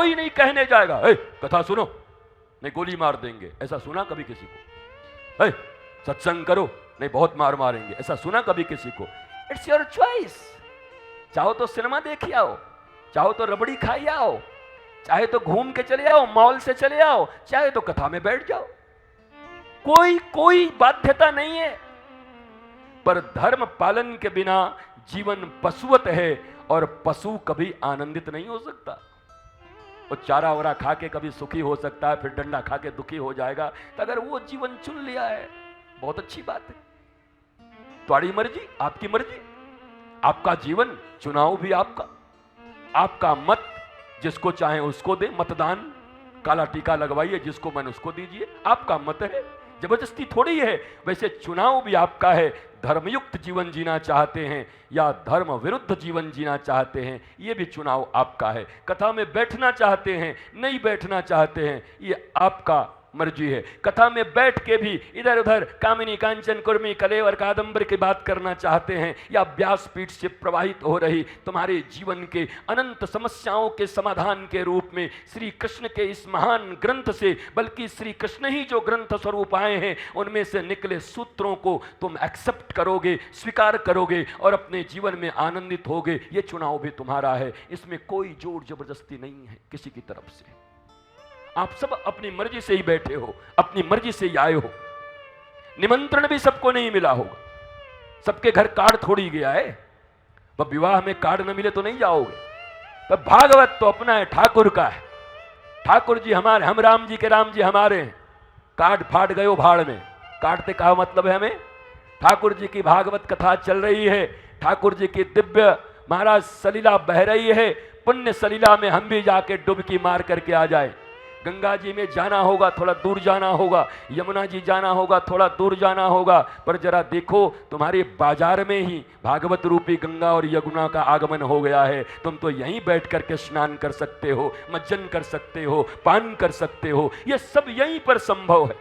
कोई नहीं कहने जाएगा ए, कथा सुनो, नहीं गोली मार देंगे, ऐसा सुना कभी किसी को? ए, सत्संग करो, नहीं बहुत मार मारेंगे, ऐसा सुना कभी किसी को? It's your choice. चाहो तो सिनेमा देखिए आओ, चाहो तो रबड़ी खाई आओ, चाहे तो घूम के चले आओ, मॉल से चले आओ, चाहे तो कथा में बैठ जाओ, कोई बाध्यता नहीं है। पर धर्म पालन के बिना जीवन पशुवत है और पशु कभी आनंदित नहीं हो सकता। वो चारा वारा खा के कभी सुखी हो सकता है, फिर डंडा खा के दुखी हो जाएगा। तो अगर वो जीवन चुन लिया है, बहुत अच्छी बात है। तुम्हारी मर्जी, आपकी मर्जी, आपका जीवन, चुनाव भी आपका, आपका मत जिसको चाहे उसको दे, मतदान काला टीका लगवाइए, जिसको मन उसको दीजिए, आपका मत है, जबरदस्ती थोड़ी है। वैसे चुनाव भी आपका है। धर्मयुक्त जीवन जीना चाहते हैं या धर्म विरुद्ध जीवन जीना चाहते हैं, यह भी चुनाव आपका है। कथा में बैठना चाहते हैं, नहीं बैठना चाहते हैं, ये आपका मर्जी है। कथा में बैठ के भी इधर उधर कामिनी कांचन कुर्मी कलेवर कादंबर की बात करना चाहते हैं या व्यासपीठ से प्रवाहित हो रही तुम्हारे जीवन के अनंत समस्याओं के समाधान के रूप में श्री कृष्ण के इस महान ग्रंथ से, बल्कि श्री कृष्ण ही जो ग्रंथ स्वरूप आए हैं उनमें से निकले सूत्रों को तुम एक्सेप्ट करोगे, स्वीकार करोगे और अपने जीवन में आनंदित होगे। ये चुनाव भी तुम्हारा है, इसमें कोई जोर जबरदस्ती नहीं है किसी की तरफ से। आप सब अपनी मर्जी से ही बैठे हो, अपनी मर्जी से ही आए हो। निमंत्रण भी सबको नहीं मिला होगा, सबके घर कार्ड थोड़ी गया है। वह विवाह में कार्ड न मिले तो नहीं जाओगे। पर भागवत तो अपना है, ठाकुर का है। ठाकुर जी हमारे, हम राम जी के राम जी हमारे हैं। कार्ड फाट गयो भाड़ में, कार्ड से कहा मतलब है हमें। ठाकुर जी की भागवत कथा चल रही है, ठाकुर जी की दिव्य महाराज सलीला बह रही है। पुण्य सलीला में हम भी जाके डुबकी मार करके आ जाए। गंगा जी में जाना होगा, थोड़ा दूर जाना होगा, यमुना जी जाना होगा, थोड़ा दूर जाना होगा, पर जरा देखो तुम्हारे बाजार में ही भागवत रूपी गंगा और यमुना का आगमन हो गया है। तुम तो यहीं बैठ करके स्नान कर सकते हो, मज्जन कर सकते हो, पान कर सकते हो, ये सब यहीं पर संभव है।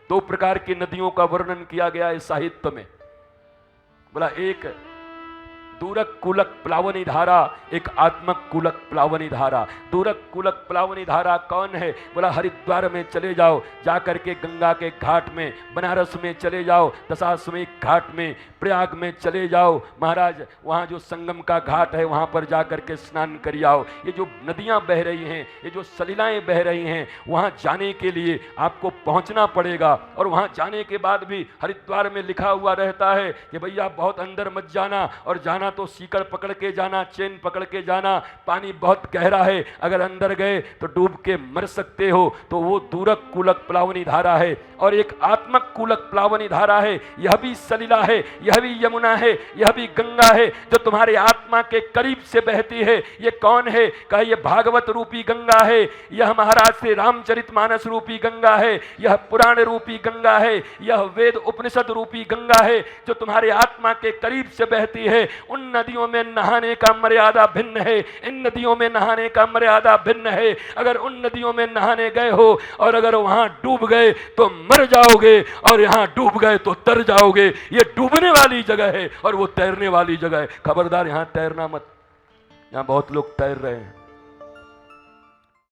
दो प्रकार की नदियों का वर्णन किया गया है साहित्य में। बोला एक दूरक कुलक प्लावनी धारा, एक आत्मक कुलक प्लावनी धारा। दूरक कुलक प्लावनी धारा कौन है? बोला हरिद्वार में चले जाओ, जाकर के गंगा के घाट में, बनारस में चले जाओ, दशाश्वमेध घाट में, प्रयाग में चले जाओ महाराज, वहाँ जो संगम का घाट है वहाँ पर जाकर के स्नान करिए आओ। ये जो नदियाँ बह रही हैं, ये जो सलीलाएँ बह रही हैं, वहाँ जाने के लिए आपको पहुँचना पड़ेगा। और वहाँ जाने के बाद भी हरिद्वार में लिखा हुआ रहता है कि भैया बहुत अंदर मत जाना, और जाना तो सीकड़ पकड़ के जाना, चेन पकड़ के जाना, पानी बहुत गहरा है, अगर अंदर गए तो डूब के मर सकते हो। तो वो दूरक कुलक प्लावनी धारा है। और एक आत्मक कुलक प्लावनी धारा है, यह भी सलीला है, यह भी यमुना है, यह भी गंगा है, जो तुम्हारे आत्मा के करीब से बहती है। ये कौन है? कहा ये भागवत रूपी गंगा है, यह महाराज श्री रामचरितमानस रूपी गंगा है, यह पुराण रूपी गंगा है, यह वेद उपनिषद रूपी गंगा है, जो तुम्हारे आत्मा के करीब से बहती है। उन नदियों में नहाने का मर्यादा भिन्न है, इन नदियों में नहाने का मर्यादा भिन्न है। अगर उन नदियों में नहाने गए हो और अगर वहां डूब गए तो मर जाओगे, और यहां डूब गए तो तर जाओगे। ये डूबने वाली जगह है और वो तैरने वाली जगह है। खबरदार यहां तैरना मत, यहां बहुत लोग तैर रहे हैं।